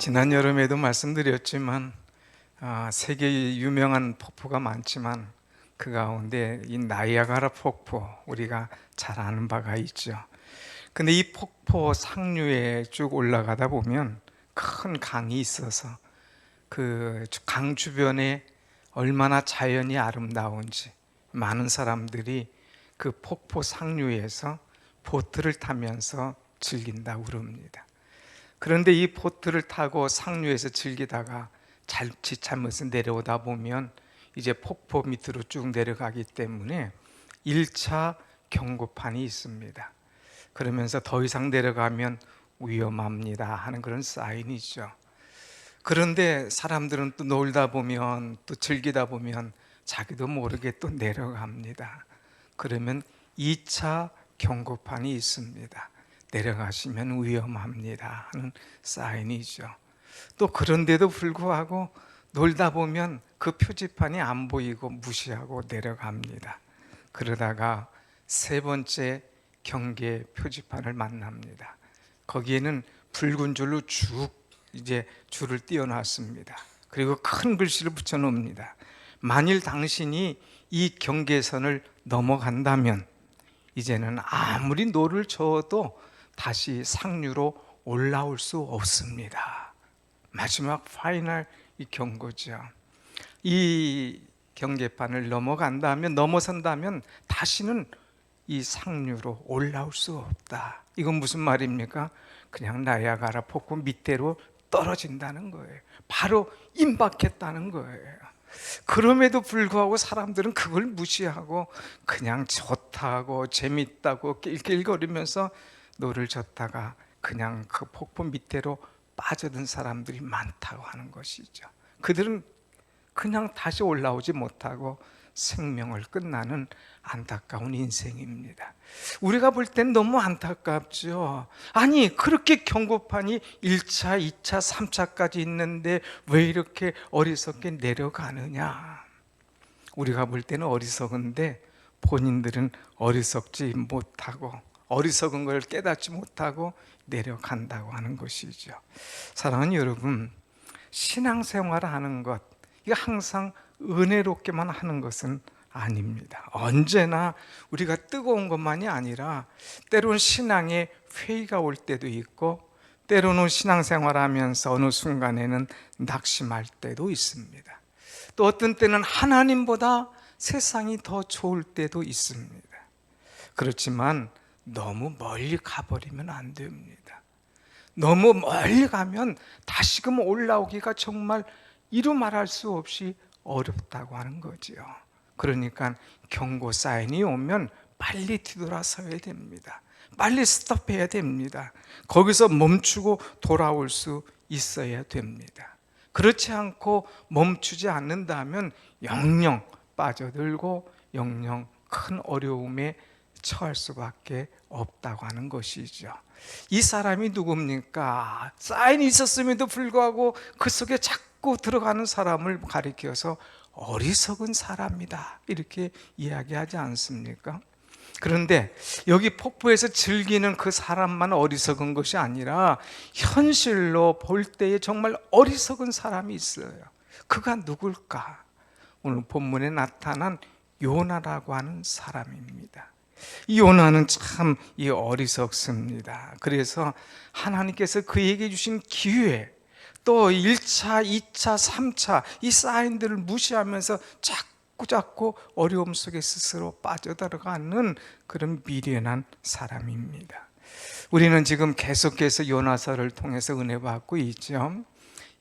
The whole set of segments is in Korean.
지난 여름에도 말씀드렸지만 세계에 유명한 폭포가 많지만 그 가운데 이 나이아가라 폭포, 우리가 잘 아는 바가 있죠. 근데 이 폭포 상류에 쭉 올라가다 보면 큰 강이 있어서 그 강 주변에 얼마나 자연이 아름다운지 많은 사람들이 그 폭포 상류에서 보트를 타면서 즐긴다고 그럽니다. 그런데 이 보트를 타고 상류에서 즐기다가 잘못해서 내려오다 보면 이제 폭포 밑으로 쭉 내려가기 때문에 1차 경고판이 있습니다. 그러면서 더 이상 내려가면 위험합니다 하는 그런 사인이죠. 그런데 사람들은 또 놀다 보면, 또 즐기다 보면 자기도 모르게 또 내려갑니다. 그러면 2차 경고판이 있습니다. 내려가시면 위험합니다 하는 사인이죠. 또 그런데도 불구하고 놀다 보면 그 표지판이 안 보이고 무시하고 내려갑니다. 그러다가 세 번째 경계 표지판을 만납니다. 거기에는 붉은 줄로 쭉 이제 줄을 띄워놨습니다. 그리고 큰 글씨를 붙여놓습니다. 만일 당신이 이 경계선을 넘어간다면 이제는 아무리 노를 저어도 다시 상류로 올라올 수 없습니다. 마지막 파이널 이 경고죠. 이 경계판을 넘어선다면 다시는 이 상류로 올라올 수 없다. 이건 무슨 말입니까? 그냥 나이아가라 폭포 밑으로 떨어진다는 거예요. 바로 임박했다는 거예요. 그럼에도 불구하고 사람들은 그걸 무시하고 그냥 좋다고 재밌다고 낄낄거리면서 노를 젓다가 그냥 그 폭포 밑으로 빠져든 사람들이 많다고 하는 것이죠. 그들은 그냥 다시 올라오지 못하고 생명을 끝나는 안타까운 인생입니다. 우리가 볼 땐 너무 안타깝죠. 아니, 그렇게 경고판이 1차, 2차, 3차까지 있는데 왜 이렇게 어리석게 내려가느냐. 우리가 볼 때는 어리석은데 본인들은 어리석지 못하고 어리석은 걸 깨닫지 못하고 내려간다고 하는 것이죠. 사랑하는 여러분, 신앙생활을 하는 것, 이게 항상 은혜롭게만 하는 것은 아닙니다. 언제나 우리가 뜨거운 것만이 아니라 때로는 신앙에 회의가 올 때도 있고 때로는 신앙생활을 하면서 어느 순간에는 낙심할 때도 있습니다. 또 어떤 때는 하나님보다 세상이 더 좋을 때도 있습니다. 그렇지만 너무 멀리 가버리면 안 됩니다. 너무 멀리 가면 다시금 올라오기가 정말 이루 말할 수 없이 어렵다고 하는 거죠. 그러니까 경고 사인이 오면 빨리 뒤돌아서야 됩니다. 빨리 스톱해야 됩니다. 거기서 멈추고 돌아올 수 있어야 됩니다. 그렇지 않고 멈추지 않는다면 영영 빠져들고 영영 큰 어려움에 처할 수밖에 없다고 하는 것이죠. 이 사람이 누굽니까? 사인이 있었음에도 불구하고 그 속에 자꾸 들어가는 사람을 가리켜서 어리석은 사람이다 이렇게 이야기하지 않습니까? 그런데 여기 폭포에서 즐기는 그 사람만 어리석은 것이 아니라 현실로 볼 때에 정말 어리석은 사람이 있어요. 그가 누굴까? 오늘 본문에 나타난 요나라고 하는 사람입니다. 이 요나는 참 어리석습니다. 그래서 하나님께서 그에게 주신 기회, 또 1차, 2차, 3차 이 사인들을 무시하면서 자꾸 어려움 속에 스스로 빠져들어가는 그런 미련한 사람입니다. 우리는 지금 계속해서 요나서를 통해서 은혜 받고 있죠.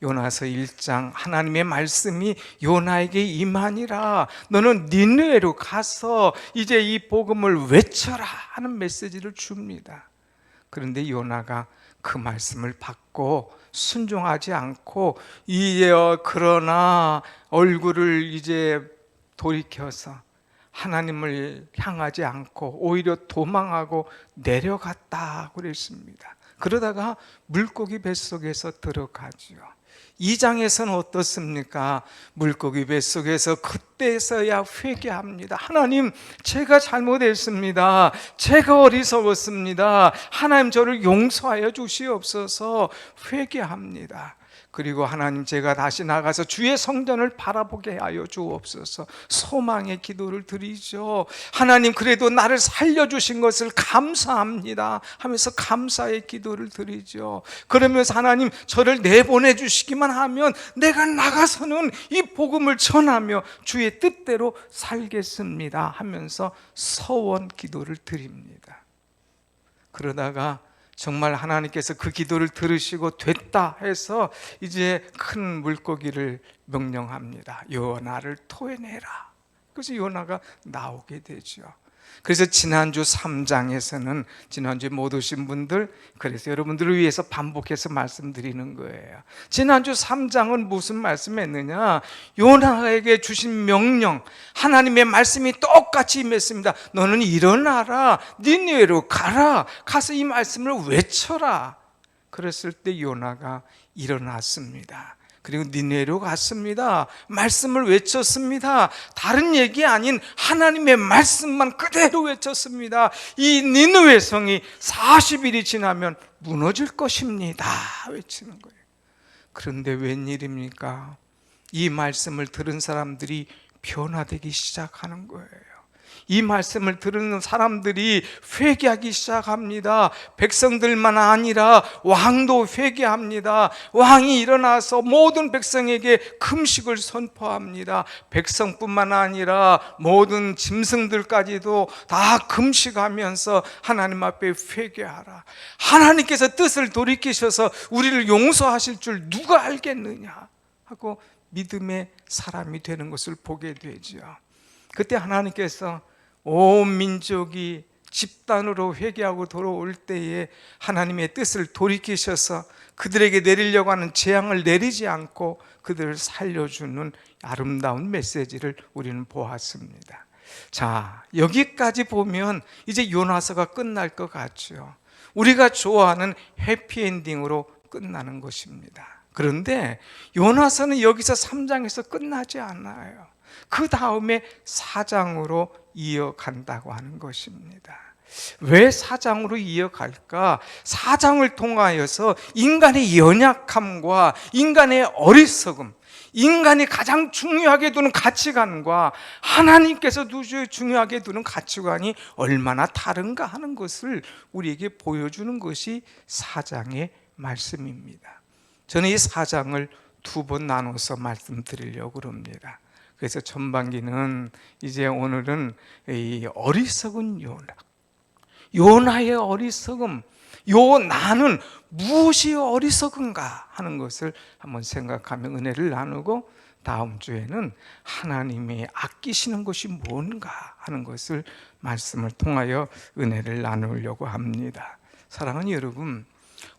요나서 1장 하나님의 말씀이 요나에게 임하니라, 너는 니느웨로 가서 이제 이 복음을 외쳐라 하는 메시지를 줍니다. 그런데 요나가 그 말씀을 받고 순종하지 않고 그러나 얼굴을 이제 돌이켜서 하나님을 향하지 않고 오히려 도망하고 내려갔다 그랬습니다. 그러다가 물고기 뱃속에서 들어가죠. 2장에서는 어떻습니까? 물고기 뱃속에서 그때서야 회개합니다. 하나님, 제가 잘못했습니다. 제가 어리석었습니다. 하나님, 저를 용서하여 주시옵소서. 회개합니다. 그리고 하나님, 제가 다시 나가서 주의 성전을 바라보게 하여 주옵소서. 소망의 기도를 드리죠. 하나님, 그래도 나를 살려주신 것을 감사합니다 하면서 감사의 기도를 드리죠. 그러면서 하나님, 저를 내보내 주시기만 하면 내가 나가서는 이 복음을 전하며 주의 뜻대로 살겠습니다 하면서 서원 기도를 드립니다. 그러다가 정말 하나님께서 그 기도를 들으시고 됐다 해서 이제 큰 물고기를 명령합니다. 요나를 토해내라. 그래서 요나가 나오게 되죠. 그래서 지난주 3장에서는, 지난주에 못 오신 분들, 그래서 여러분들을 위해서 반복해서 말씀드리는 거예요. 지난주 3장은 무슨 말씀했느냐? 요나에게 주신 명령, 하나님의 말씀이 똑같이 임했습니다. 너는 일어나라, 니느웨로 가라, 가서 이 말씀을 외쳐라. 그랬을 때 요나가 일어났습니다. 그리고 니느웨로 갔습니다. 말씀을 외쳤습니다. 다른 얘기 아닌 하나님의 말씀만 그대로 외쳤습니다. 이 니느웨 성이 40일이 지나면 무너질 것입니다 외치는 거예요. 그런데 웬일입니까? 이 말씀을 들은 사람들이 변화되기 시작하는 거예요. 이 말씀을 들은 사람들이 회개하기 시작합니다. 백성들만 아니라 왕도 회개합니다. 왕이 일어나서 모든 백성에게 금식을 선포합니다. 백성뿐만 아니라 모든 짐승들까지도 다 금식하면서 하나님 앞에 회개하라. 하나님께서 뜻을 돌이키셔서 우리를 용서하실 줄 누가 알겠느냐 하고 믿음의 사람이 되는 것을 보게 되죠. 그때 하나님께서 온 민족이 집단으로 회개하고 돌아올 때에 하나님의 뜻을 돌이키셔서 그들에게 내리려고 하는 재앙을 내리지 않고 그들을 살려주는 아름다운 메시지를 우리는 보았습니다. 자, 여기까지 보면 이제 요나서가 끝날 것 같죠. 우리가 좋아하는 해피엔딩으로 끝나는 것입니다. 그런데 요나서는 여기서 3장에서 끝나지 않아요. 그 다음에 4장으로 이어간다고 하는 것입니다. 왜 4장으로 이어갈까? 4장을 통하여서 인간의 연약함과 인간의 어리석음, 인간이 가장 중요하게 두는 가치관과 하나님께서도 중요하게 두는 가치관이 얼마나 다른가 하는 것을 우리에게 보여주는 것이 4장의 말씀입니다. 저는 이 4장을 2번 나눠서 말씀드리려고 합니다. 그래서 전반기는 이제 오늘은 이 어리석은 요나의 어리석음, 요나는 무엇이 어리석은가 하는 것을 한번 생각하며 은혜를 나누고, 다음 주에는 하나님이 아끼시는 것이 뭔가 하는 것을 말씀을 통하여 은혜를 나누려고 합니다. 사랑하는 여러분,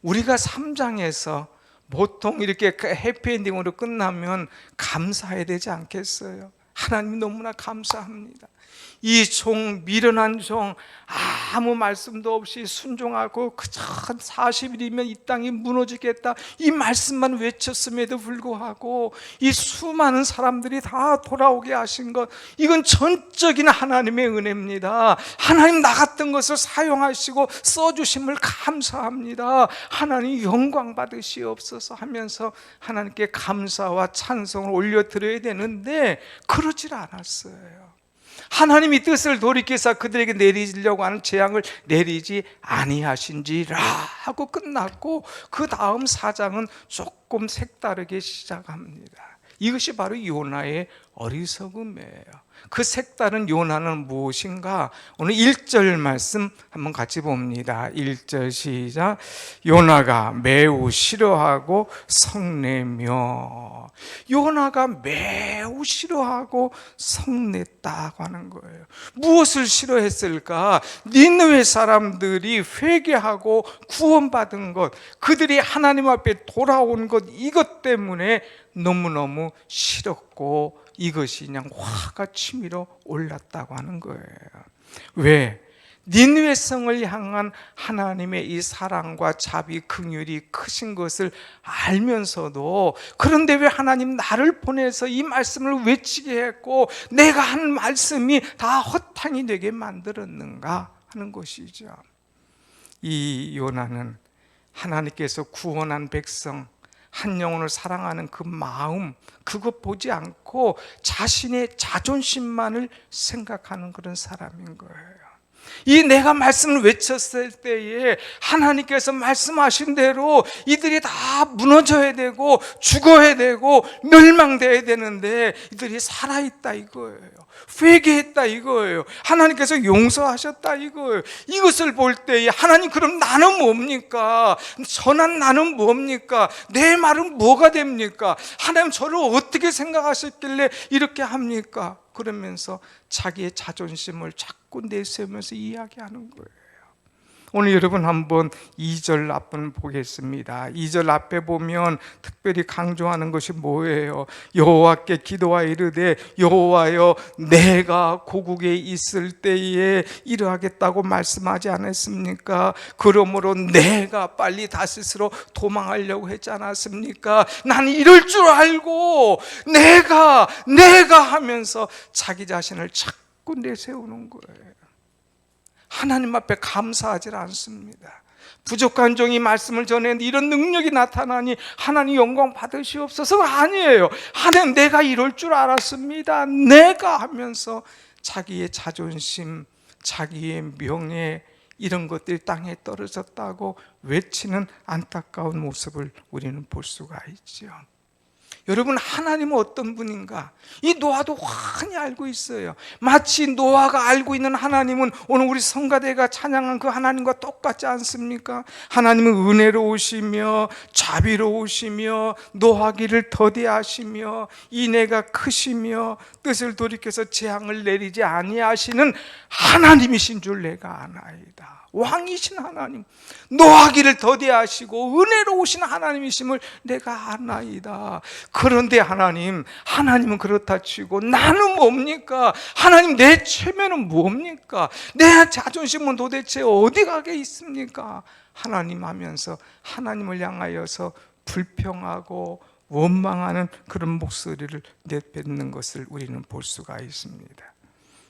우리가 3장에서 보통 이렇게 해피엔딩으로 끝나면 감사해야 되지 않겠어요? 하나님 너무나 감사합니다. 이 종, 미련한 종, 아무 말씀도 없이 순종하고 그저 40일이면 이 땅이 무너지겠다, 이 말씀만 외쳤음에도 불구하고 이 수많은 사람들이 다 돌아오게 하신 것, 이건 전적인 하나님의 은혜입니다. 하나님 나 같은 것을 사용하시고 써주심을 감사합니다. 하나님 영광 받으시옵소서 하면서 하나님께 감사와 찬송을 올려드려야 되는데 그러질 않았어요. 하나님이 뜻을 돌이켜서 그들에게 내리려고 하는 재앙을 내리지 아니하신지라 하고 끝났고, 그 다음 4장은 조금 색다르게 시작합니다. 이것이 바로 요나의 어리석음이에요. 그 색다른 요나는 무엇인가? 오늘 1절 말씀 한번 같이 봅니다. 1절 시작. 요나가 매우 싫어하고 성내며. 요나가 매우 싫어하고 성냈다고 하는 거예요. 무엇을 싫어했을까? 니느웨 사람들이 회개하고 구원받은 것, 그들이 하나님 앞에 돌아온 것, 이것 때문에 너무너무 싫었고 이것이 그냥 화가 치밀어 올랐다고 하는 거예요. 왜? 니느웨 성을 향한 하나님의 이 사랑과 자비, 긍휼이 크신 것을 알면서도, 그런데 왜 하나님 나를 보내서 이 말씀을 외치게 했고 내가 한 말씀이 다 허탕이 되게 만들었는가 하는 것이죠. 이 요나는 하나님께서 구원한 백성, 한 영혼을 사랑하는 그 마음, 그것 보지 않고 자신의 자존심만을 생각하는 그런 사람인 거예요. 이 내가 말씀을 외쳤을 때에 하나님께서 말씀하신 대로 이들이 다 무너져야 되고 죽어야 되고 멸망돼야 되는데 이들이 살아있다 이거예요. 회개했다 이거예요. 하나님께서 용서하셨다 이거예요. 이것을 볼 때에 하나님, 그럼 나는 뭡니까? 선한 나는 뭡니까? 내 말은 뭐가 됩니까? 하나님 저를 어떻게 생각하셨길래 이렇게 합니까? 그러면서 자기의 자존심을 자꾸 내세우면서 이야기하는 거예요. 오늘 여러분 한번 2절 앞을 보겠습니다. 2절 앞에 보면 특별히 강조하는 것이 뭐예요? 여호와께 기도하여 이르되 여호와여 내가 고국에 있을 때에 이러하겠다고 말씀하지 않았습니까? 그러므로 내가 빨리 다시스로 도망하려고 했지 않았습니까? 나는 이럴 줄 알고 내가 하면서 자기 자신을 자꾸 내세우는 거예요. 하나님 앞에 감사하지 않습니다. 부족한 종이 말씀을 전했는데 이런 능력이 나타나니 하나님 영광 받으시옵소서가 아니에요. 하나님, 내가 이럴 줄 알았습니다. 내가 하면서 자기의 자존심, 자기의 명예, 이런 것들이 땅에 떨어졌다고 외치는 안타까운 모습을 우리는 볼 수가 있죠. 여러분, 하나님은 어떤 분인가? 이 노아도 환히 알고 있어요. 마치 노아가 알고 있는 하나님은 오늘 우리 성가대가 찬양한 그 하나님과 똑같지 않습니까? 하나님은 은혜로우시며 자비로우시며 노하기를 더디하시며 인애가 크시며 뜻을 돌이켜서 재앙을 내리지 아니하시는 하나님이신 줄 내가 아나이다. 왕이신 하나님, 노하기를 더디하시고 은혜로우신 하나님이심을 내가 아나이다. 그런데 하나님은 그렇다 치고 나는 뭡니까? 하나님, 내 체면은 뭡니까? 내 자존심은 도대체 어디 가게 있습니까? 하나님 하면서 하나님을 향하여서 불평하고 원망하는 그런 목소리를 내뱉는 것을 우리는 볼 수가 있습니다.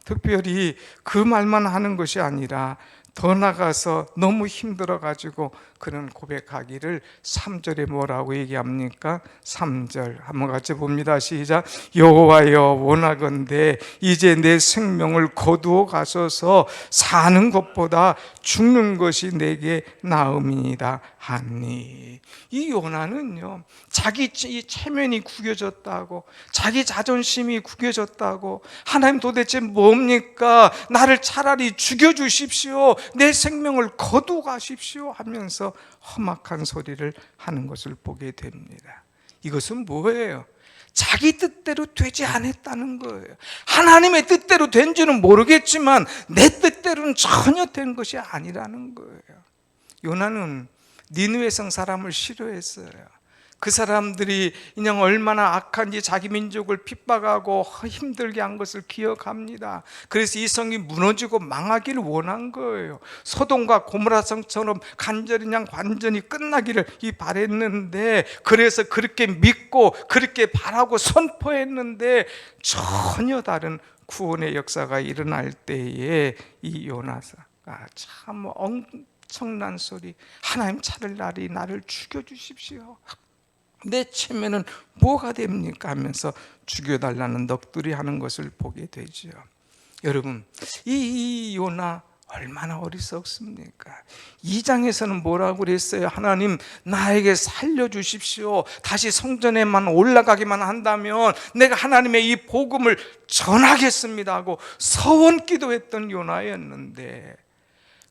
특별히 그 말만 하는 것이 아니라 더 나가서 너무 힘들어가지고 그는 고백하기를 3절에 뭐라고 얘기합니까? 3절 한번 같이 봅니다. 시작. 여호와여 원하건대 이제 내 생명을 거두어 가소서. 사는 것보다 죽는 것이 내게 나음이니이다 하니. 이 요나는요, 자기 체면이 구겨졌다고, 자기 자존심이 구겨졌다고, 하나님 도대체 뭡니까? 나를 차라리 죽여주십시오, 내 생명을 거두어 가십시오 하면서 험악한 소리를 하는 것을 보게 됩니다. 이것은 뭐예요? 자기 뜻대로 되지 않았다는 거예요. 하나님의 뜻대로 된 줄은 모르겠지만 내 뜻대로는 전혀 된 것이 아니라는 거예요. 요나는 니느웨 성 사람을 싫어했어요. 그 사람들이 그냥 얼마나 악한지 자기 민족을 핍박하고 힘들게 한 것을 기억합니다. 그래서 이 성이 무너지고 망하기를 원한 거예요. 소돔과 고모라 성처럼 완전히 끝나기를 바랬는데, 그래서 그렇게 믿고 그렇게 바라고 선포했는데 전혀 다른 구원의 역사가 일어날 때에 이 요나가 참 엄청난 소리, 하나님 차라리 나를 죽여주십시오, 내 체면은 뭐가 됩니까? 하면서 죽여달라는 넋두리 하는 것을 보게 되죠. 여러분, 이 요나 얼마나 어리석습니까? 2장에서는 뭐라고 그랬어요? 하나님, 나에게 살려주십시오. 다시 성전에만 올라가기만 한다면 내가 하나님의 이 복음을 전하겠습니다 하고 서원 기도했던 요나였는데,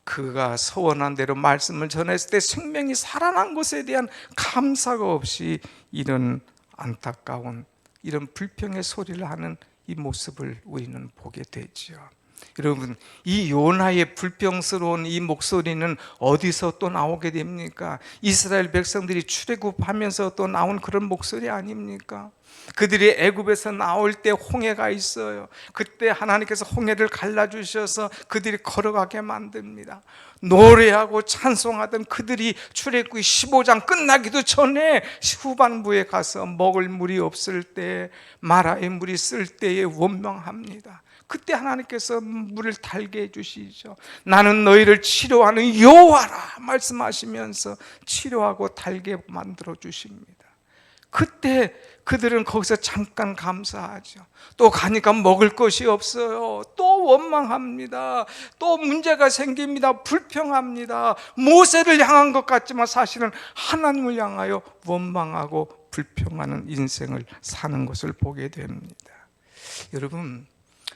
그가 서원한 대로 말씀을 전했을 때 생명이 살아난 것에 대한 감사가 없이 이런 안타까운, 이런 불평의 소리를 하는 이 모습을 우리는 보게 되죠. 여러분, 이 요나의 불평스러운 이 목소리는 어디서 또 나오게 됩니까? 이스라엘 백성들이 출애굽하면서 또 나온 그런 목소리 아닙니까? 그들이 애굽에서 나올 때 홍해가 있어요. 그때 하나님께서 홍해를 갈라주셔서 그들이 걸어가게 만듭니다. 노래하고 찬송하던 그들이 출애굽기 15장 끝나기도 전에 후반부에 가서 먹을 물이 없을 때, 마라의 물이 쓸 때에 원망합니다. 그때 하나님께서 물을 달게 해주시죠. 나는 너희를 치료하는 여호와라 말씀하시면서 치료하고 달게 만들어 주십니다. 그때 그들은 거기서 잠깐 감사하죠. 또 가니까 먹을 것이 없어요. 또 원망합니다. 또 문제가 생깁니다. 불평합니다. 모세를 향한 것 같지만 사실은 하나님을 향하여 원망하고 불평하는 인생을 사는 것을 보게 됩니다. 여러분,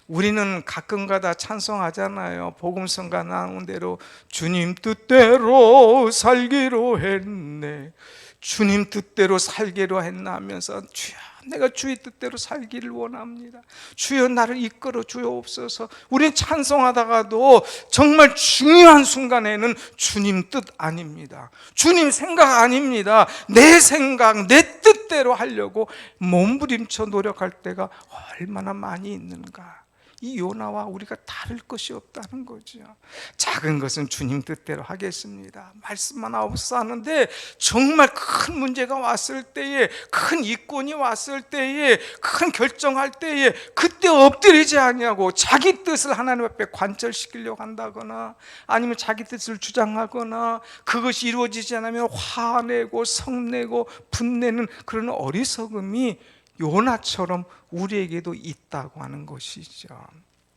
우리는 가끔가다 찬송하잖아요. 복음성가 나온 대로 주님 뜻대로 살기로 했네. 주님 뜻대로 살기로 했나 하면서 주여, 내가 주의 뜻대로 살기를 원합니다. 주여, 나를 이끌어 주옵소서. 우린 찬송하다가도 정말 중요한 순간에는 주님 뜻 아닙니다. 주님 생각 아닙니다. 내 생각, 내 뜻대로 하려고 몸부림쳐 노력할 때가 얼마나 많이 있는가. 이 요나와 우리가 다를 것이 없다는 거죠. 작은 것은 주님 뜻대로 하겠습니다. 말씀만 하옵소서. 정말 큰 문제가 왔을 때에, 큰 이권이 왔을 때에, 큰 결정할 때에 그때 엎드리지 아니하고 자기 뜻을 하나님 앞에 관철시키려고 한다거나 아니면 자기 뜻을 주장하거나 그것이 이루어지지 않으면 화내고 성내고 분내는 그런 어리석음이 요나처럼 우리에게도 있다고 하는 것이죠.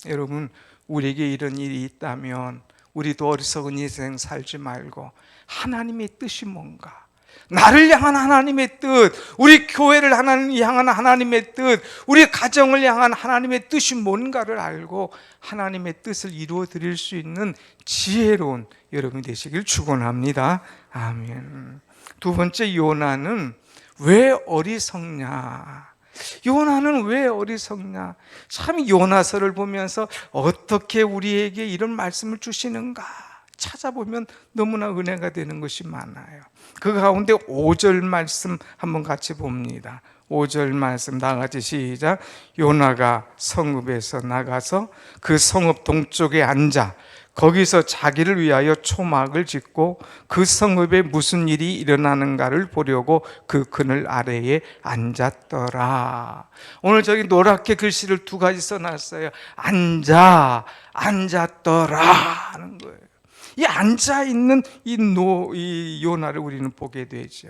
여러분, 우리에게 이런 일이 있다면 우리도 어리석은 인생 살지 말고 하나님의 뜻이 뭔가, 나를 향한 하나님의 뜻, 우리 교회를 향한 하나님의 뜻, 우리 가정을 향한 하나님의 뜻이 뭔가를 알고 하나님의 뜻을 이루어 드릴 수 있는 지혜로운 여러분이 되시길 축원합니다. 아멘. 두 번째, 요나는 왜 어리석냐? 요나는 왜 어리석냐? 참, 요나서를 보면서 어떻게 우리에게 이런 말씀을 주시는가 찾아보면 너무나 은혜가 되는 것이 많아요. 그 가운데 5절 말씀 한번 같이 봅니다. 5절 말씀 다 같이 시작. 요나가 성읍에서 나가서 그 성읍 동쪽에 앉아 거기서 자기를 위하여 초막을 짓고 그 성읍에 무슨 일이 일어나는가를 보려고 그 그늘 아래에 앉았더라. 오늘 저기 노랗게 글씨를 두 가지 써놨어요. 앉았더라 하는 거예요. 이 앉아있는 이 요나를 우리는 보게 되죠.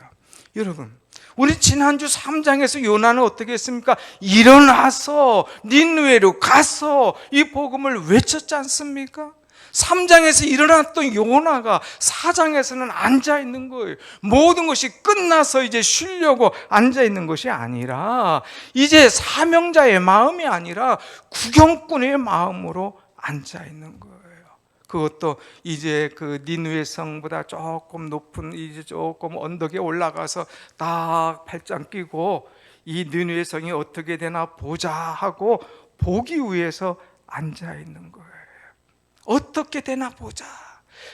여러분, 우리 지난주 3장에서 요나는 어떻게 했습니까? 일어나서 니느웨로 가서 이 복음을 외쳤지 않습니까? 3장에서 일어났던 요나가 4장에서는 앉아있는 거예요. 모든 것이 끝나서 이제 쉬려고 앉아있는 것이 아니라 이제 사명자의 마음이 아니라 구경꾼의 마음으로 앉아있는 거예요. 그것도 이제 그 니느웨 성보다 조금 높은 이제 조금 언덕에 올라가서 딱 팔짱 끼고 이 니느웨 성이 어떻게 되나 보자 하고 보기 위해서 앉아있는 거예요. 어떻게 되나 보자.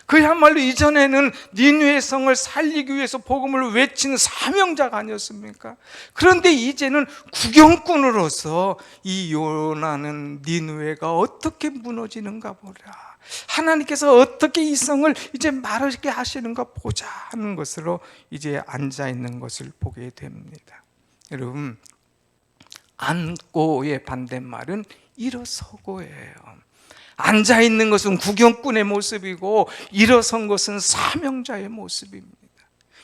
그야말로 이전에는 니느웨 성을 살리기 위해서 복음을 외치는 사명자가 아니었습니까? 그런데 이제는 구경꾼으로서 이 요나는 니느웨가 어떻게 무너지는가 보라, 하나님께서 어떻게 이 성을 이제 마르게 하시는가 보자 하는 것으로 이제 앉아 있는 것을 보게 됩니다. 여러분, 앉고의 반대말은 일어서고예요. 앉아있는 것은 구경꾼의 모습이고 일어선 것은 사명자의 모습입니다.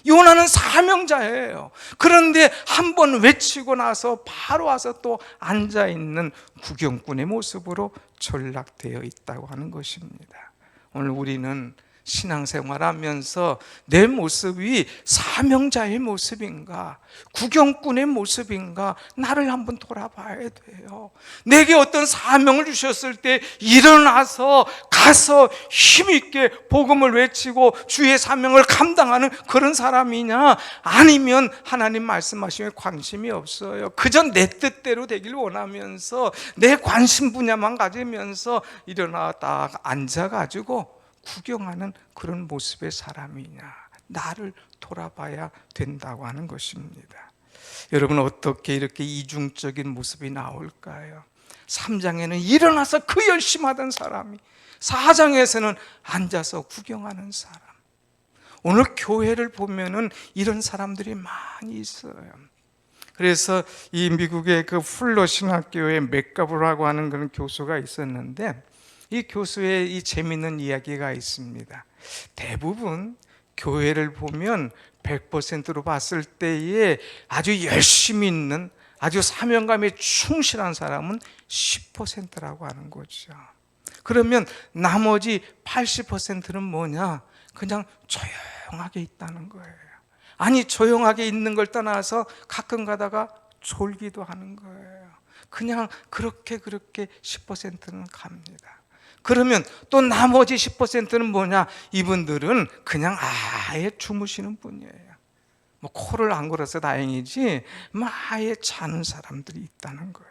요나는 사명자예요. 그런데 한번 외치고 나서 바로 와서 또 앉아있는 구경꾼의 모습으로 전락되어 있다고 하는 것입니다. 오늘 우리는 신앙생활하면서 내 모습이 사명자의 모습인가, 구경꾼의 모습인가, 나를 한번 돌아봐야 돼요. 내게 어떤 사명을 주셨을 때 일어나서 가서 힘있게 복음을 외치고 주의 사명을 감당하는 그런 사람이냐, 아니면 하나님 말씀하시면 관심이 없어요. 그저 내 뜻대로 되길 원하면서 내 관심 분야만 가지면서 일어나다 앉아가지고 구경하는 그런 모습의 사람이냐, 나를 돌아봐야 된다고 하는 것입니다. 여러분, 어떻게 이렇게 이중적인 모습이 나올까요? 3장에는 일어나서 그 열심하던 사람이, 4장에서는 앉아서 구경하는 사람. 오늘 교회를 보면은 이런 사람들이 많이 있어요. 그래서 이 미국의 그 풀러 신학교에 맥가브라고 하는 그런 교수가 있었는데, 이 교수의 이 재미있는 이야기가 있습니다. 대부분 교회를 보면 100%로 봤을 때에 아주 열심히 있는, 아주 사명감에 충실한 사람은 10%라고 하는 거죠. 그러면 나머지 80%는 뭐냐? 그냥 조용하게 있다는 거예요. 아니, 조용하게 있는 걸 떠나서 가끔 가다가 졸기도 하는 거예요. 그냥 그렇게 10%는 갑니다. 그러면 또 나머지 10%는 뭐냐? 이분들은 그냥 아예 주무시는 분이에요. 뭐 코를 안 골아서 다행이지 뭐 아예 자는 사람들이 있다는 거예요.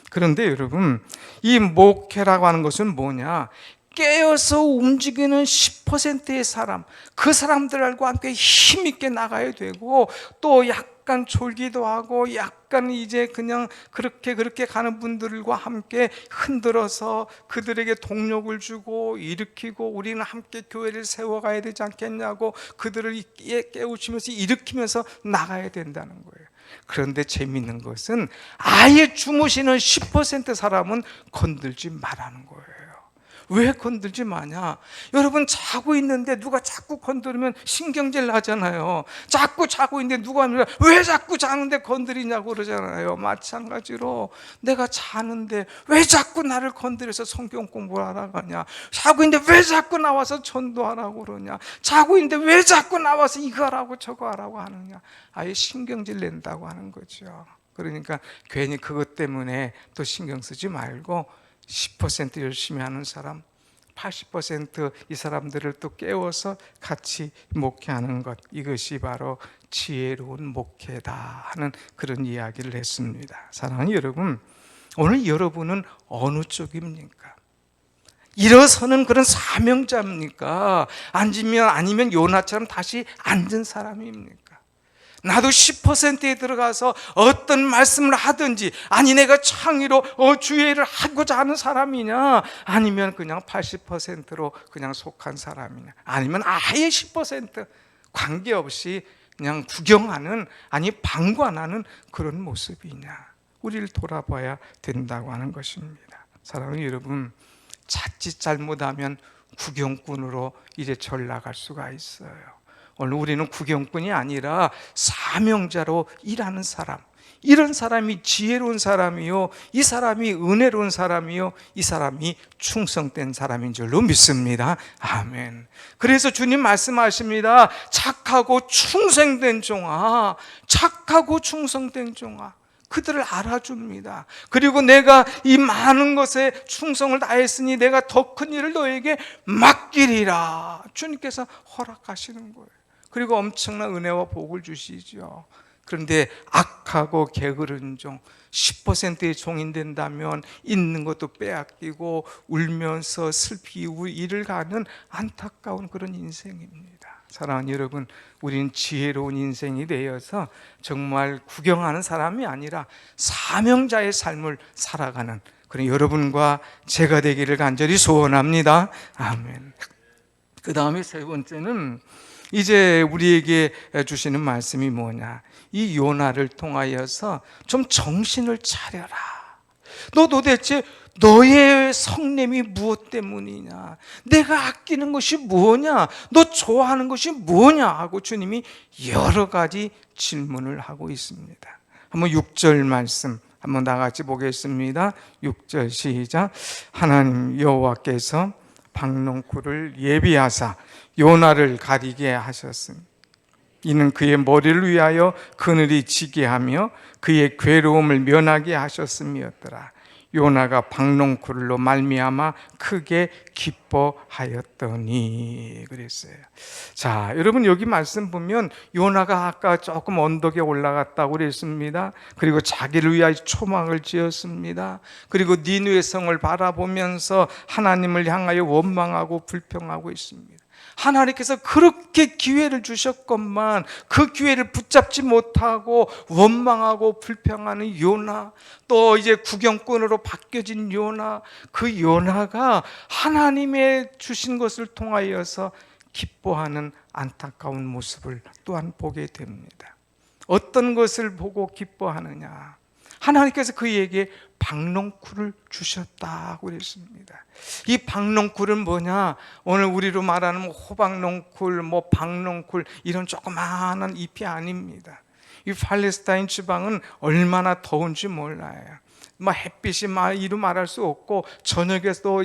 그런데 여러분, 이 목회라고 하는 것은 뭐냐? 깨어서 움직이는 10%의 사람, 그 사람들과 함께 힘있게 나가야 되고, 또 약간 졸기도 하고 약간 이제 그냥 그렇게 가는 분들과 함께 흔들어서 그들에게 동력을 주고 일으키고, 우리는 함께 교회를 세워가야 되지 않겠냐고 그들을 깨우치면서 일으키면서 나가야 된다는 거예요. 그런데 재미있는 것은 아예 주무시는 10% 사람은 건들지 말라는 거예요. 왜 건들지 마냐? 여러분, 자고 있는데 누가 자꾸 건드리면 신경질 나잖아요. 자꾸 자고 있는데 누가 왜 자꾸 자는데 건드리냐고 그러잖아요. 마찬가지로 내가 자는데 왜 자꾸 나를 건드려서 성경 공부를 하라고 하냐? 자고 있는데 왜 자꾸 나와서 전도하라고 그러냐? 자고 있는데 왜 자꾸 나와서 이거 하라고 저거 하라고 하느냐? 아예 신경질 낸다고 하는 거죠. 그러니까 괜히 그것 때문에 또 신경 쓰지 말고 10% 열심히 하는 사람, 80% 이 사람들을 또 깨워서 같이 목회하는 것, 이것이 바로 지혜로운 목회다 하는 그런 이야기를 했습니다. 사랑하는 여러분, 오늘 여러분은 어느 쪽입니까? 일어서는 그런 사명자입니까? 아니면 요나처럼 다시 앉은 사람입니까? 나도 10%에 들어가서 어떤 말씀을 하든지, 아니 내가 창의로 주의를 하고자 하는 사람이냐, 아니면 그냥 80%로 그냥 속한 사람이냐, 아니면 아예 10% 관계없이 그냥 구경하는, 아니 방관하는 그런 모습이냐, 우리를 돌아봐야 된다고 하는 것입니다. 사랑하는 여러분, 자칫 잘못하면 구경꾼으로 이제 전락할 수가 있어요. 오늘 우리는 구경꾼이 아니라 사명자로 일하는 사람, 이런 사람이 지혜로운 사람이요, 이 사람이 은혜로운 사람이요, 이 사람이 충성된 사람인 줄로 믿습니다. 아멘. 그래서 주님 말씀하십니다. 착하고 충성된 종아, 착하고 충성된 종아, 그들을 알아줍니다. 그리고 내가 이 많은 것에 충성을 다했으니 내가 더 큰 일을 너에게 맡기리라, 주님께서 허락하시는 거예요. 그리고 엄청난 은혜와 복을 주시죠. 그런데 악하고 게으른 종, 10%의 종이 된다면 있는 것도 빼앗기고 울면서 슬피 이를 가는 안타까운 그런 인생입니다. 사랑하는 여러분, 우리는 지혜로운 인생이 되어서 정말 구경하는 사람이 아니라 사명자의 삶을 살아가는 그런 여러분과 제가 되기를 간절히 소원합니다. 아멘. 그 다음에 세 번째는 이제 우리에게 주시는 말씀이 뭐냐, 이 요나를 통하여서 좀 정신을 차려라. 너 도대체 너의 성냄이 무엇 때문이냐, 내가 아끼는 것이 뭐냐, 너 좋아하는 것이 뭐냐 하고 주님이 여러 가지 질문을 하고 있습니다. 한번 6절 말씀 한번 다 같이 보겠습니다. 6절 시작. 하나님 여호와께서 박농쿨을 예비하사 요나를 가리게 하셨으니 이는 그의 머리를 위하여 그늘이 지게 하며 그의 괴로움을 면하게 하셨음이었더라. 요나가 박농쿨로 말미암아 크게 기뻐하였더니 그랬어요. 자, 여러분 여기 말씀 보면 요나가 아까 조금 언덕에 올라갔다고 그랬습니다. 그리고 자기를 위하여 초막을 지었습니다. 그리고 니느웨 성을 바라보면서 하나님을 향하여 원망하고 불평하고 있습니다. 하나님께서 그렇게 기회를 주셨건만 그 기회를 붙잡지 못하고 원망하고 불평하는 요나, 또 이제 구경꾼으로 바뀌어진 요나, 그 요나가 하나님의 주신 것을 통하여서 기뻐하는 안타까운 모습을 또한 보게 됩니다. 어떤 것을 보고 기뻐하느냐? 하나님께서 그에게 박농쿨을 주셨다고 그랬습니다. 이 박농쿨은 뭐냐? 오늘 우리로 말하는 호박농쿨, 박농쿨 이런 조그마한 잎이 아닙니다. 이 팔레스타인 지방은 얼마나 더운지 몰라요. 햇빛이 이루 말할 수 없고 저녁에도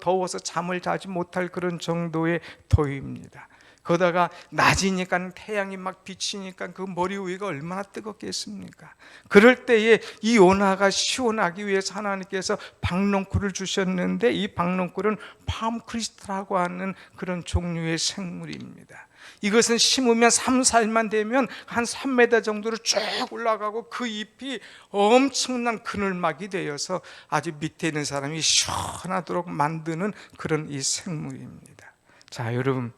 더워서 잠을 자지 못할 그런 정도의 더위입니다. 거기다가 낮이니까 태양이 막 비치니까 그 머리 위가 얼마나 뜨겁겠습니까? 그럴 때에 이 요나가 시원하기 위해서 하나님께서 박농쿨을 주셨는데, 이 박농쿨은 팜크리스트라고 하는 그런 종류의 생물입니다. 이것은 심으면 3, 4일만 되면 한 3m 정도로 쭉 올라가고 그 잎이 엄청난 그늘막이 되어서 아주 밑에 있는 사람이 시원하도록 만드는 그런 이 생물입니다. 자, 여러분,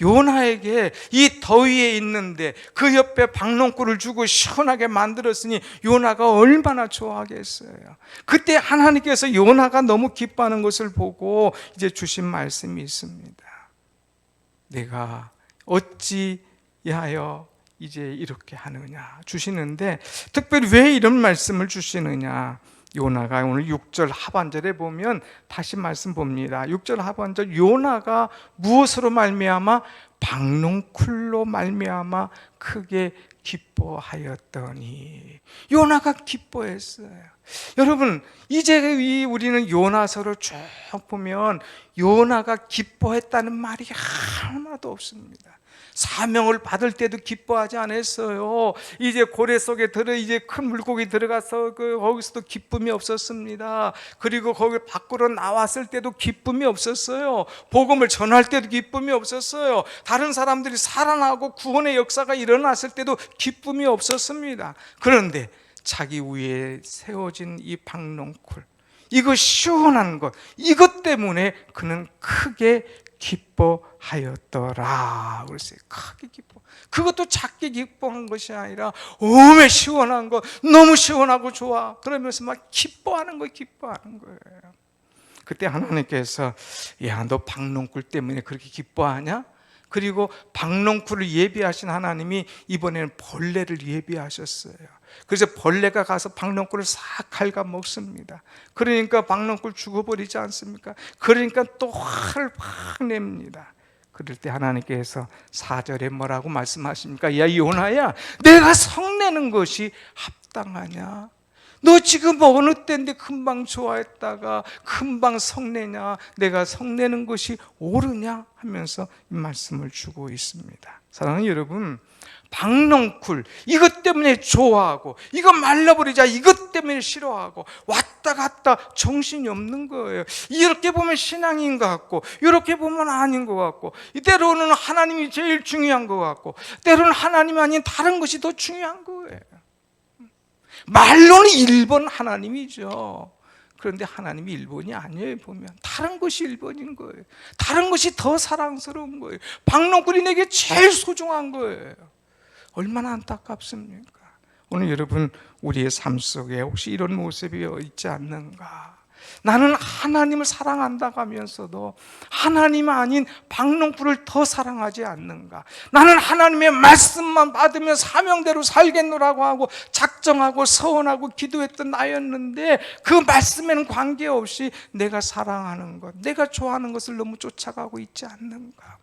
요나에게 이 더위에 있는데 그 옆에 박농쿨을 주고 시원하게 만들었으니 요나가 얼마나 좋아하겠어요. 그때 하나님께서 요나가 너무 기뻐하는 것을 보고 이제 주신 말씀이 있습니다. 내가 어찌하여 이제 이렇게 하느냐 주시는데, 특별히 왜 이런 말씀을 주시느냐, 요나가 오늘 6절 하반절에 보면 다시 말씀 봅니다. 6절 하반절, 요나가 무엇으로 말미암아? 박농쿨로 말미암아 크게 기뻐하였더니. 요나가 기뻐했어요. 여러분, 이제 우리는 요나서를 쭉 보면 요나가 기뻐했다는 말이 하나도 없습니다. 사명을 받을 때도 기뻐하지 않았어요. 이제 고래 속에 이제 큰 물고기 들어가서 거기서도 기쁨이 없었습니다. 그리고 거기 밖으로 나왔을 때도 기쁨이 없었어요. 복음을 전할 때도 기쁨이 없었어요. 다른 사람들이 살아나고 구원의 역사가 일어났을 때도 기쁨이 없었습니다. 그런데 자기 위에 세워진 이 박농쿨, 이거 시원한 것, 이것 때문에 그는 크게 기뻐하였더라. 그랬어요. 크게 기뻐. 그것도 작게 기뻐한 것이 아니라 오메 시원한 거, 너무 시원하고 좋아. 그러면서 막 기뻐하는 거예요. 그때 하나님께서, 야, 너 박농쿨 때문에 그렇게 기뻐하냐? 그리고 박농쿨을 예비하신 하나님이 이번에는 벌레를 예비하셨어요. 그래서 벌레가 가서 박농쿨을 싹 갉아먹습니다. 그러니까 박농쿨 죽어버리지 않습니까? 그러니까 또 화를 확 냅니다. 그럴 때 하나님께서 4절에 뭐라고 말씀하십니까? 야, 요나야, 내가 성내는 것이 합당하냐? 너 지금 어느 때인데 금방 좋아했다가 금방 성내냐? 내가 성내는 것이 옳으냐? 하면서 이 말씀을 주고 있습니다. 사랑하는 여러분, 박농쿨 이것 때문에 좋아하고 이거 말라버리자 이것 때문에 싫어하고 왔다 갔다 정신이 없는 거예요. 이렇게 보면 신앙인 것 같고 이렇게 보면 아닌 것 같고, 때로는 하나님이 제일 중요한 것 같고 때로는 하나님이 아닌 다른 것이 더 중요한 거예요. 말로는 1번 하나님이죠. 그런데 하나님이 1번이 아니에요. 보면 다른 것이 1번인 거예요. 다른 것이 더 사랑스러운 거예요. 박농쿨이 내게 제일 소중한 거예요. 얼마나 안타깝습니까? 오늘 여러분, 우리의 삶 속에 혹시 이런 모습이 있지 않는가? 나는 하나님을 사랑한다고 하면서도 하나님 아닌 박농쿨을 더 사랑하지 않는가? 나는 하나님의 말씀만 받으면 사명대로 살겠노라고 하고 작정하고 서원하고 기도했던 나였는데 그 말씀에는 관계없이 내가 사랑하는 것, 내가 좋아하는 것을 너무 쫓아가고 있지 않는가?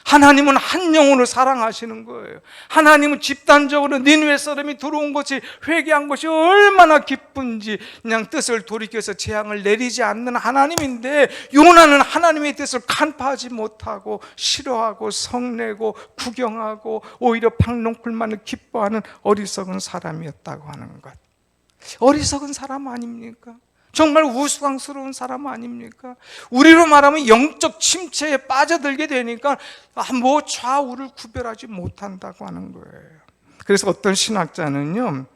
하나님은 한 영혼을 사랑하시는 거예요. 하나님은 집단적으로 니느웨 사람이 들어온 것이, 회개한 것이 얼마나 기쁜지 그냥 뜻을 돌이켜서 재앙을 내리지 않는 하나님인데, 요나는 하나님의 뜻을 간파하지 못하고 싫어하고 성내고 구경하고 오히려 박농쿨만을 기뻐하는 어리석은 사람이었다고 하는 것. 어리석은 사람 아닙니까? 정말 우스꽝스러운 사람 아닙니까? 우리로 말하면 영적 침체에 빠져들게 되니까 좌우를 구별하지 못한다고 하는 거예요. 그래서 어떤 신학자는요,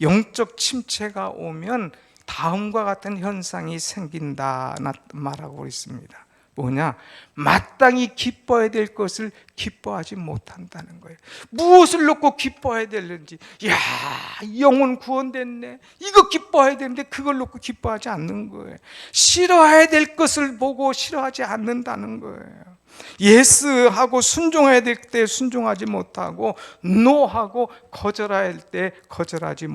영적 침체가 오면 다음과 같은 현상이 생긴다 말하고 있습니다. 뭐냐? 마땅히 기뻐해야 될 것을 기뻐하지 못한다는 거예요. 무엇을 놓고 기뻐해야 되는지, 야, 영혼 구원됐네, 이거 기뻐해야 되는데 그걸 놓고 기뻐하지 않는 거예요. 싫어해야 될 것을 보고 싫어하지 않는다는 거예요. 예스하고 순종해야 될 때 순종하지 못하고 노하고 거절할 때 거절하지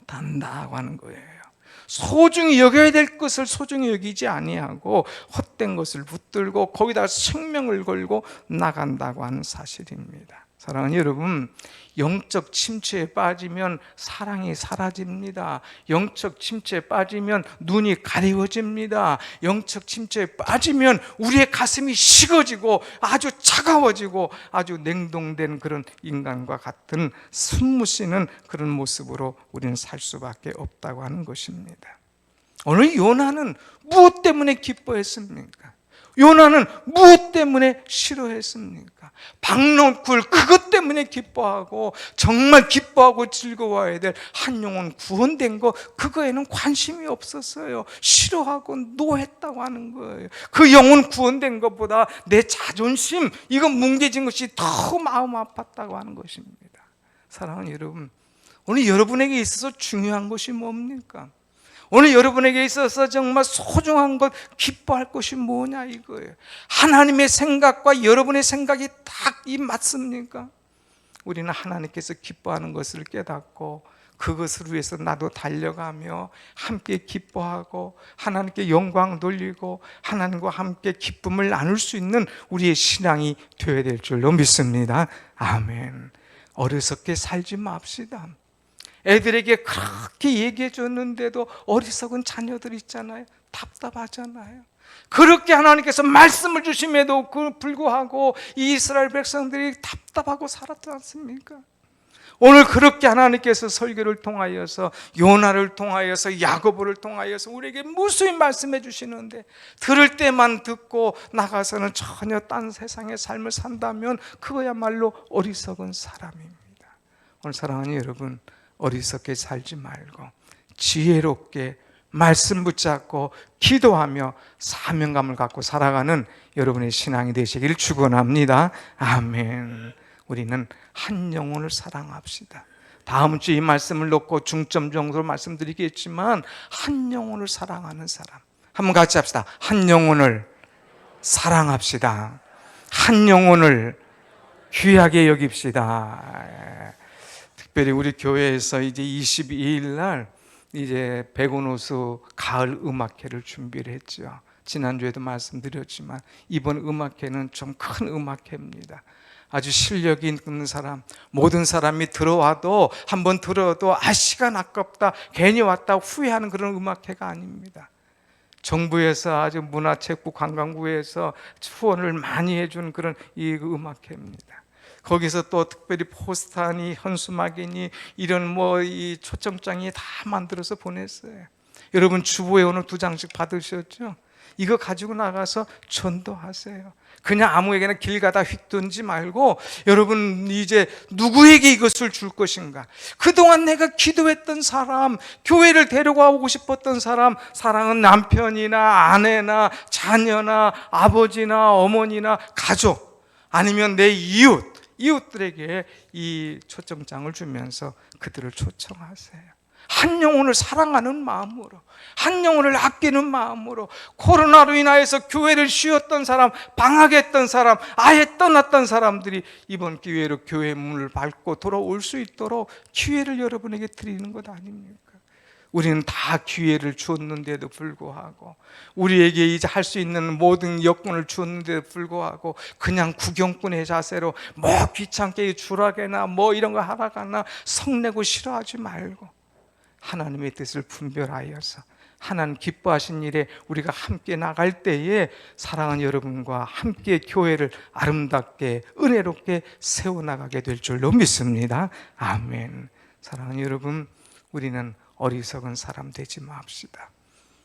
못한다고 하는 거예요. 소중히 여겨야 될 것을 소중히 여기지 아니하고 헛된 것을 붙들고 거기다가 생명을 걸고 나간다고 하는 사실입니다. 사랑하는 여러분, 영적 침체에 빠지면 사랑이 사라집니다. 영적 침체에 빠지면 눈이 가리워집니다. 영적 침체에 빠지면 우리의 가슴이 식어지고 아주 차가워지고 아주 냉동된 그런 인간과 같은 숨무쉬는 그런 모습으로 우리는 살 수밖에 없다고 하는 것입니다. 오늘 요나는 무엇 때문에 기뻐했습니까? 요나는 무엇 때문에 싫어했습니까? 박노쿨 그것 때문에 기뻐하고 정말 기뻐하고 즐거워해야 될 한 영혼 구원된 거 그거에는 관심이 없었어요. 싫어하고 노했다고 하는 거예요. 그 영혼 구원된 것보다 내 자존심 이거 뭉개진 것이 더 마음 아팠다고 하는 것입니다. 사랑하는 여러분, 오늘 여러분에게 있어서 중요한 것이 뭡니까? 오늘 여러분에게 있어서 정말 소중한 것, 기뻐할 것이 뭐냐 이거예요. 하나님의 생각과 여러분의 생각이 딱 맞습니까? 우리는 하나님께서 기뻐하는 것을 깨닫고 그것을 위해서 나도 달려가며 함께 기뻐하고 하나님께 영광 돌리고 하나님과 함께 기쁨을 나눌 수 있는 우리의 신앙이 되어야 될 줄로 믿습니다. 아멘. 어리석게 살지 맙시다. 애들에게 그렇게 얘기해 줬는데도 어리석은 자녀들 있잖아요. 답답하잖아요. 그렇게 하나님께서 말씀을 주심에도 불구하고 이 이스라엘 백성들이 답답하고 살았지 않습니까? 오늘 그렇게 하나님께서 설교를 통하여서 요나를 통하여서 야고보를 통하여서 우리에게 무수히 말씀해 주시는데 들을 때만 듣고 나가서는 전혀 딴 세상의 삶을 산다면 그거야말로 어리석은 사람입니다. 오늘 사랑하는 여러분, 어리석게 살지 말고 지혜롭게 말씀 붙잡고 기도하며 사명감을 갖고 살아가는 여러분의 신앙이 되시길 축원합니다. 아멘. 우리는 한 영혼을 사랑합시다. 다음 주 이 말씀을 놓고 중점 정도로 말씀드리겠지만 한 영혼을 사랑하는 사람, 한번 같이 합시다. 한 영혼을 사랑합시다. 한 영혼을 귀하게 여깁시다. 특별히 우리 교회에서 이제 22일 날 이제 백운호수 가을 음악회를 준비를 했죠. 지난주에도 말씀드렸지만 이번 음악회는 좀 큰 음악회입니다. 아주 실력이 있는 사람, 모든 사람이 들어와도 한번 들어도 시간 아깝다, 괜히 왔다 후회하는 그런 음악회가 아닙니다. 정부에서 아주 문화체육부 관광부에서 후원을 많이 해준 그런 이 음악회입니다. 거기서 또 특별히 포스터니 현수막이니 이런 이 초청장이 다 만들어서 보냈어요. 여러분 주보에 오늘 2장씩 받으셨죠? 이거 가지고 나가서 전도하세요. 그냥 아무에게나 길 가다 휙 던지 말고 여러분 이제 누구에게 이것을 줄 것인가? 그동안 내가 기도했던 사람, 교회를 데려가고 싶었던 사람, 사랑은 남편이나 아내나 자녀나 아버지나 어머니나 가족 아니면 내 이웃들에게 이 초청장을 주면서 그들을 초청하세요. 한 영혼을 사랑하는 마음으로, 한 영혼을 아끼는 마음으로, 코로나로 인하여서 교회를 쉬었던 사람, 방학했던 사람, 아예 떠났던 사람들이 이번 기회로 교회 문을 밟고 돌아올 수 있도록 기회를 여러분에게 드리는 것 아닙니까? 우리는 다 기회를 주었는데도 불구하고, 우리에게 이제 할 수 있는 모든 여건을 주었는데도 불구하고 그냥 구경꾼의 자세로 귀찮게 주라게나 이런 거 하라거나 성내고 싫어하지 말고 하나님의 뜻을 분별하여서 하나님 기뻐하신 일에 우리가 함께 나갈 때에 사랑하는 여러분과 함께 교회를 아름답게 은혜롭게 세워나가게 될 줄로 믿습니다. 아멘. 사랑하는 여러분, 우리는 어리석은 사람 되지 맙시다.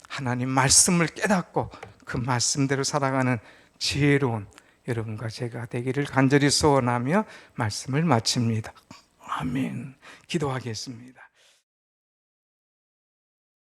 하나님 말씀을 깨닫고 그 말씀대로 살아가는 지혜로운 여러분과 제가 되기를 간절히 소원하며 말씀을 마칩니다. 아멘. 기도하겠습니다.